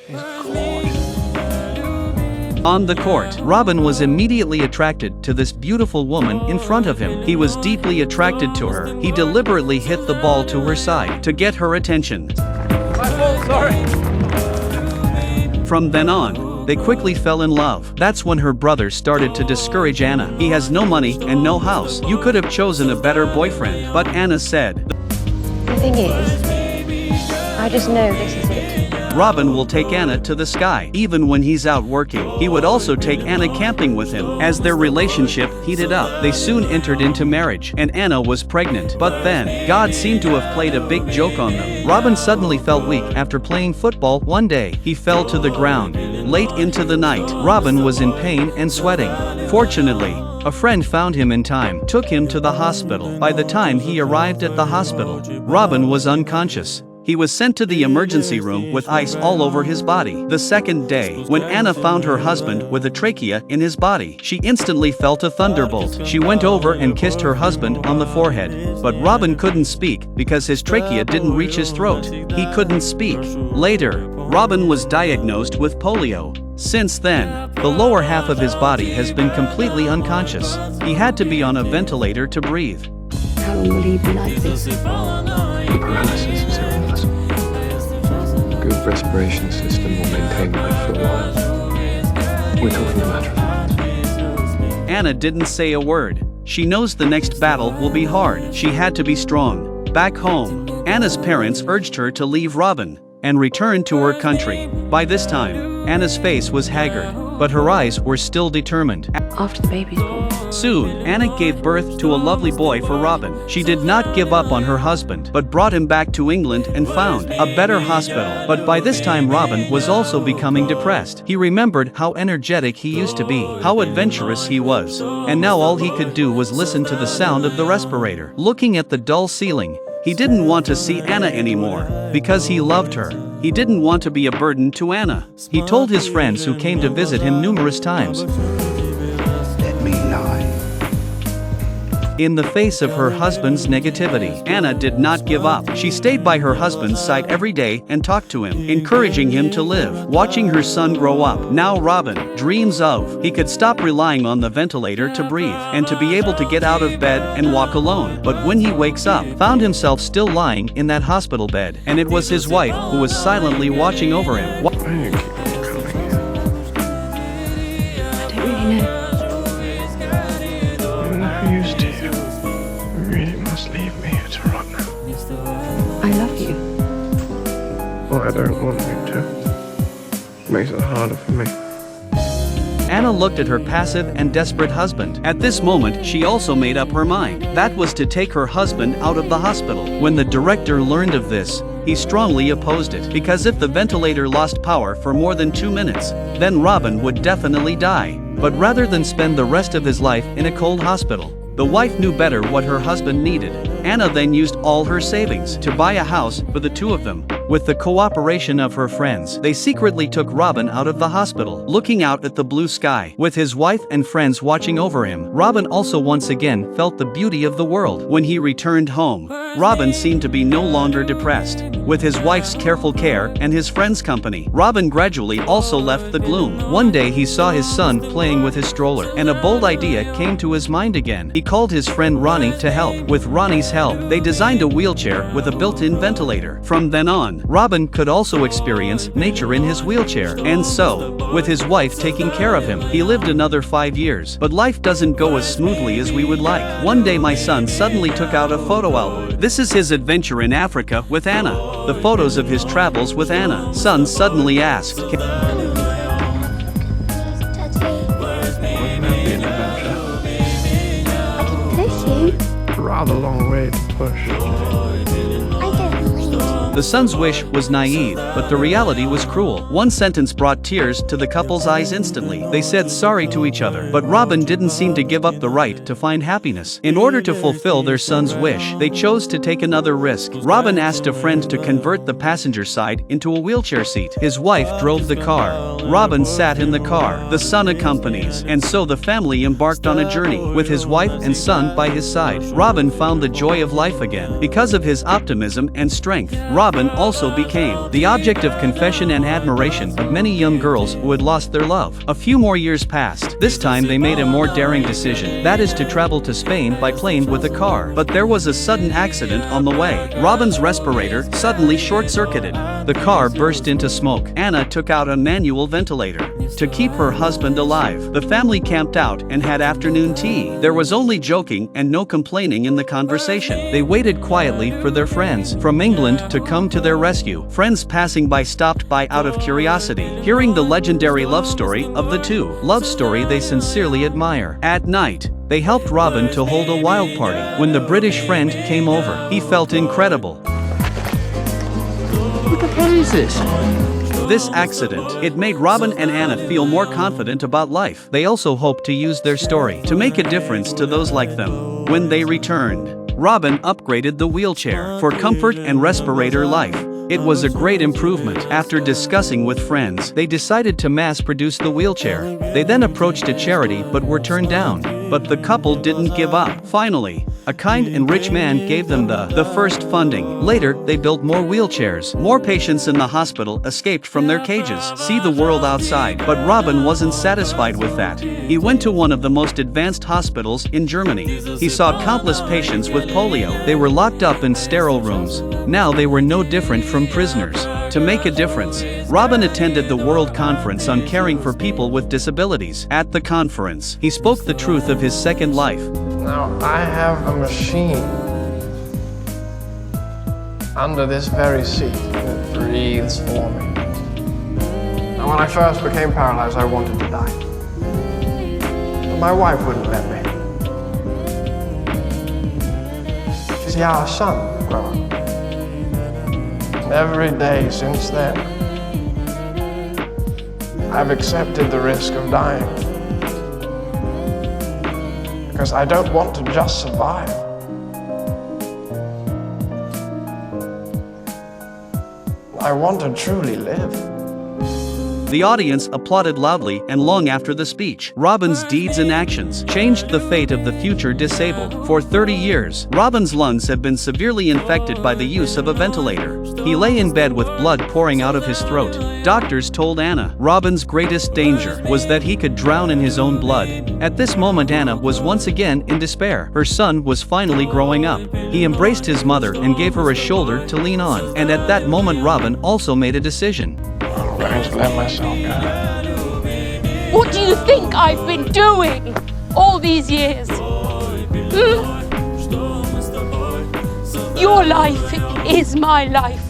He's gorgeous. On the court, Robin was immediately attracted to this beautiful woman in front of him. He was deeply attracted to her. He deliberately hit the ball to her side to get her attention. My fault, sorry. From then on, they quickly fell in love. That's when her brother started to discourage Anna. He has no money and no house. You could have chosen a better boyfriend. But Anna said, The thing is, I just know this is it. Robin will take Anna to the sky, even when he's out working. He would also take Anna camping with him. As their relationship heated up, they soon entered into marriage, and Anna was pregnant. But then, God seemed to have played a big joke on them. Robin suddenly felt weak after playing football one day. He fell to the ground. Late into the night, Robin was in pain and sweating. Fortunately, a friend found him in time, took him to the hospital. By the time he arrived at the hospital, Robin was unconscious. He was sent to the emergency room with ice all over his body. The second day, when Anna found her husband with a trachea in his body, she instantly felt a thunderbolt. She went over and kissed her husband on the forehead. But Robin couldn't speak because his trachea didn't reach his throat. He couldn't speak. Later, Robin was diagnosed with polio. Since then, the lower half of his body has been completely unconscious. He had to be on a ventilator to breathe. How long will he be like this? Paralysis is irreversible. Good respiration system will maintain life for a while. We're talking a matter of months. Anna didn't say a word. She knows the next battle will be hard. She had to be strong. Back home, Anna's parents urged her to leave Robin and return to her country. By this time, Anna's face was haggard, but her eyes were still determined. After the baby's born. Soon, Anna gave birth to a lovely boy for Robin. She did not give up on her husband, but brought him back to England and found a better hospital. But by this time Robin was also becoming depressed. He remembered how energetic he used to be, how adventurous he was, and now all he could do was listen to the sound of the respirator. Looking at the dull ceiling, he didn't want to see Anna anymore, because he loved her. He didn't want to be a burden to Anna. He told his friends who came to visit him numerous times. Let me lie. In the face of her husband's negativity, Anna did not give up. She stayed by her husband's side every day and talked to him, encouraging him to live. Watching her son grow up, now Robin dreams of he could stop relying on the ventilator to breathe and to be able to get out of bed and walk alone. But when he wakes up, found himself still lying in that hospital bed, and it was his wife who was silently watching over him. Why do you keep on coming here? I don't really know. I'm not used to you. You really must leave me here to rot now. I love you. Well, I don't want you to. It makes it harder for me. Anna looked at her passive and desperate husband. At this moment, she also made up her mind. That was to take her husband out of the hospital. When the director learned of this, he strongly opposed it, because if the ventilator lost power for more than 2 minutes, then Robin would definitely die. But rather than spend the rest of his life in a cold hospital, the wife knew better what her husband needed. Anna then used all her savings to buy a house for the two of them. With the cooperation of her friends, they secretly took Robin out of the hospital, looking out at the blue sky. With his wife and friends watching over him, Robin also once again felt the beauty of the world. When he returned home, Robin seemed to be no longer depressed. With his wife's careful care and his friends' company, Robin gradually also left the gloom. One day he saw his son playing with his stroller, and a bold idea came to his mind again. He called his friend Ronnie to help. With Ronnie's help, they designed a wheelchair with a built-in ventilator. From then on, Robin could also experience nature in his wheelchair. And so, with his wife taking care of him, he lived another 5 years. But life doesn't go as smoothly as we would like. One day my son suddenly took out a photo album. This is his adventure in Africa with Anna. The photos of his travels with Anna. Son suddenly asked, Wouldn't that be an adventure? I can push you. A rather long way to push. I don't mind. The son's wish was naive, but the reality was cruel. One sentence brought tears to the couple's eyes instantly. They said sorry to each other, but Robin didn't seem to give up the right to find happiness. In order to fulfill their son's wish, they chose to take another risk. Robin asked a friend to convert the passenger side into a wheelchair seat. His wife drove the car. Robin sat in the car. The son accompanies, and so the family embarked on a journey. With his wife and son by his side, Robin found the joy of life again. Because of his optimism and strength, Robin also became the object of confession and admiration of many young girls who had lost their love. A few more years passed. This time they made a more daring decision, that is to travel to Spain by plane with a car. But there was a sudden accident on the way. Robin's respirator suddenly short-circuited. The car burst into smoke. Anna took out a manual ventilator to keep her husband alive. The family camped out and had afternoon tea. There was only joking and no complaining in the conversation. They waited quietly for their friends from England to come to their rescue. Friends passing by stopped by out of curiosity, hearing the legendary love story of the two. Love story they sincerely admire. At night, they helped Robin to hold a wild party. When the British friend came over, he felt incredible. What the hell is this? This accident, it made Robin and Anna feel more confident about life. They also hoped to use their story to make a difference to those like them. When they returned, Robin upgraded the wheelchair for comfort and respirator life. It was a great improvement. After discussing with friends, they decided to mass-produce the wheelchair. They then approached a charity but were turned down. But the couple didn't give up. Finally, a kind and rich man gave them the first funding. Later, they built more wheelchairs. More patients in the hospital escaped from their cages, see the world outside. But Robin wasn't satisfied with that. He went to one of the most advanced hospitals in Germany. He saw countless patients with polio. They were locked up in sterile rooms. Now they were no different from prisoners. To make a difference, Robin attended the World Conference on Caring for People with Disabilities. At the conference, he spoke the truth of his second life. Now, I have a machine under this very seat that breathes for me. Now, when I first became paralyzed, I wanted to die. But my wife wouldn't let me. She see our son grow up. And every day since then, I've accepted the risk of dying. Because I don't want to just survive. I want to truly live. The audience applauded loudly, and long after the speech, Robin's deeds and actions changed the fate of the future disabled. For 30 years, Robin's lungs have been severely infected by the use of a ventilator. He lay in bed with blood pouring out of his throat. Doctors told Anna Robin's greatest danger was that he could drown in his own blood. At this moment, Anna was once again in despair. Her son was finally growing up. He embraced his mother and gave her a shoulder to lean on. And at that moment, Robin also made a decision. I'm going to let myself go. What do you think I've been doing all these years? Your life is my life.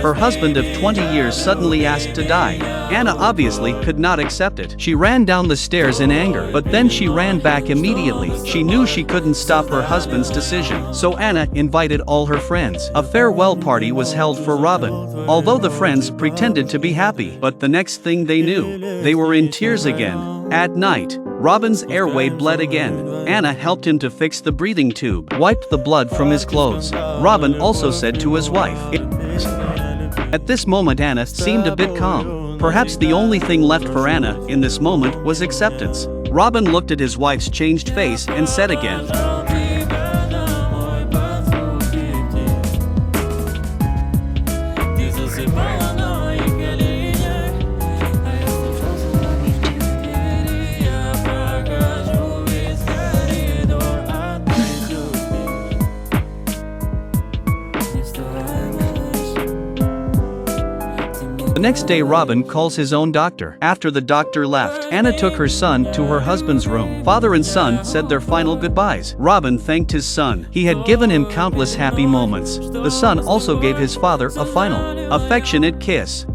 Her husband of 20 years suddenly asked to die. Anna obviously could not accept it. She ran down the stairs in anger, but then she ran back immediately. She knew she couldn't stop her husband's decision, so Anna invited all her friends. A farewell party was held for Robin. Although the friends pretended to be happy, but the next thing they knew, they were in tears again. At night, Robin's airway bled again. Anna helped him to fix the breathing tube, wiped the blood from his clothes. Robin also said to his wife, At this moment, Anna seemed a bit calm. Perhaps the only thing left for Anna in this moment was acceptance. Robin looked at his wife's changed face and said again, The next day, Robin calls his own doctor. After the doctor left, Anna took her son to her husband's room. Father and son said their final goodbyes. Robin thanked his son. He had given him countless happy moments. The son also gave his father a final, affectionate kiss.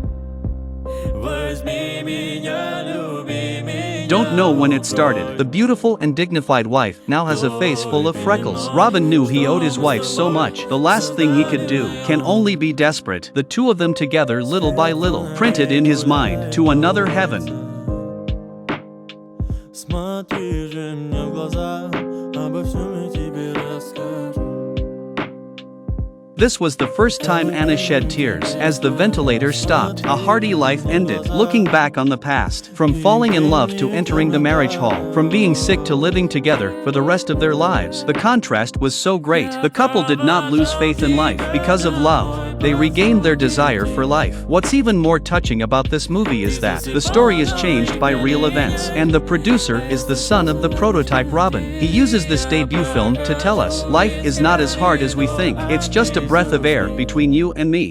Don't know when it started. The beautiful and dignified wife now has a face full of freckles. Robin knew he owed his wife so much. The last thing he could do can only be desperate. The two of them together, little by little, printed in his mind to another heaven. This was the first time Anna shed tears as the ventilator stopped. A hearty life ended. Looking back on the past, from falling in love to entering the marriage hall, from being sick to living together for the rest of their lives, the contrast was so great. The couple did not lose faith in life because of love. they regained their desire for life. What's even more touching about this movie is that the story is changed by real events, and the producer is the son of the prototype Robin. He uses this debut film to tell us life is not as hard as we think. It's just a breath of air between you and me.